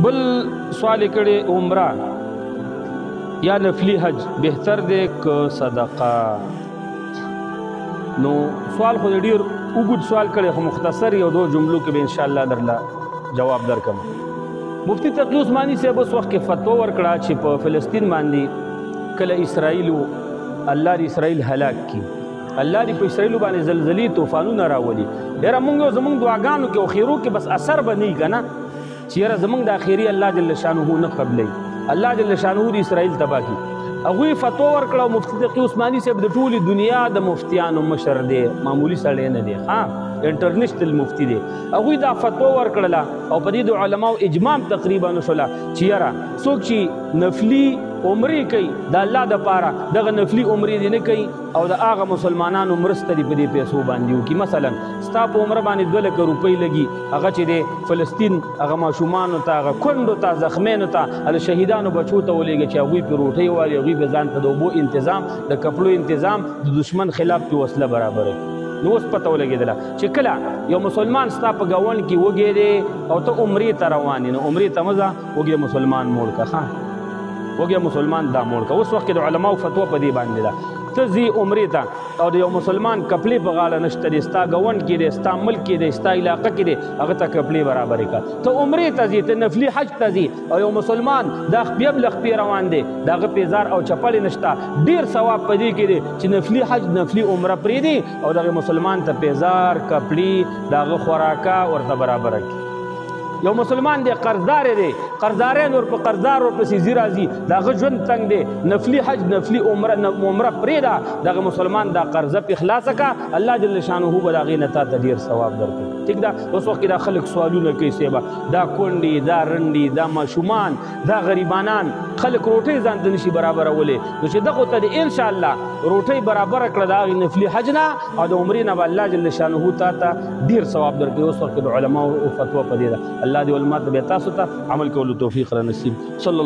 بل سوال کړي عمره یا نفلی حج بهتر دی که صدقه؟ نو سوال خو ډیر اوږد سوال کړي، خو مختصر یو دو جملو کې به انشاءالله درله جواب درکم. مفتی تقی عثماني صاحب اوس وخت کې فتوا ورکړه چې په فلسطین باندې کله اسرائیلو الله دې اسرائیل هلاک کړي، الله دې په اسرائیلو باندې زلزلې طوفانونه راولي. ډېره موږ زموږ دعاګانو کې او خیرو کې بس اثر به نه وي که نه، چې یاره زموږ د اخري الله جل شانه نه قبلوي، الله جل شانه د اسرائیل تباه کړي. هغوی فتوا ورکړه. مفتی تقی عثماني صاحب د ټولې دنیا د مفتیانو مشر دی، معمولي سړی نه دی، انټرنیشنل مفتی دی. هغوی دا فتوا ورکړله او په دې د علماو اجماع تقریبا وشوله چې یاره څوک چې نفلي عمرې کوي د الله دپاره، دغه نفلي عمرې دې نه کوي او د هغه مسلمانانو مرسته دې په دې پیسو باندې وکړي. مثلا ستا په عمره باندې 2 لکه روپۍ لګي، هغه چې دی فلسطین هغه ماشومانو ته، هغه کونډو ته، زخمینو ته، هغه شهیدانو بچو ته ولېږه چې هغوی پرې روټۍ والي، هغوی به ځان ته د اوبو انتظام، د کپړو انتظام، د دشمن خلاف پرې وسله برابروي. نو اوس پته ولګېدله چې کله یو مسلمان ستا په ګاونډ کې وږی دی او ته عمرې ته روان یې، نو عمرې ته مه ځه، وږی مسلمان موړ کړه، وږی مسلمان دا موړ کړه. اوس وخت کې د علماو فتوا په دې باندې ده، ته ځې عمرې ته او د یو مسلمان کپړې په غاړه نشته دی، ستا ګاونډ کې دی، ستا ملک کې دی، ستا علاقه کې دی، هغه ته کپړې برابرې کړه. ته عمرې ته ځې، ته نفلي حج ته ځې او یو مسلمان دا بیا له خپې روان دی، د هغه پیزار او چپلې نشته، ډېر ثواب په دې کې دی چې نفلي حج نفلي عمره پرېږدي او دغه مسلمان ته پیزار، کپړې، د هغه خوراکه ورته برابره کړي. یو مسلمان دی قرضدار دی، قرضدارین ور په قرضدار ورپسې ځي راځي، د هغه ژوند تنګ دی، نفلي حج نفلي عمره پرېږده، دغه مسلمان دا قرضه پې خلاصه کړه، الله جل شانه به د هغې نه تا ته ډېر ثواب درکړي. ټیک ده. اوس وخت کې دا خلک سوالونه کوي صاحبه، دا کونډې، دا رنډې، دا ماشومان، دا غریبانان، خلک روټۍ ځان ته نشي برابرولی. نو چې دغو ته د انشاءالله روټۍ برابره کړه د هغې نفلي حج نه او د عمرې نه به الله جل شانه تا ته ډېر ثواب درکوي. اوس وخت کې د علماو فتوا په دې ده. الله دې علماء ته بیا تاسو ته عمل کولو توفیق را نصیب. صلی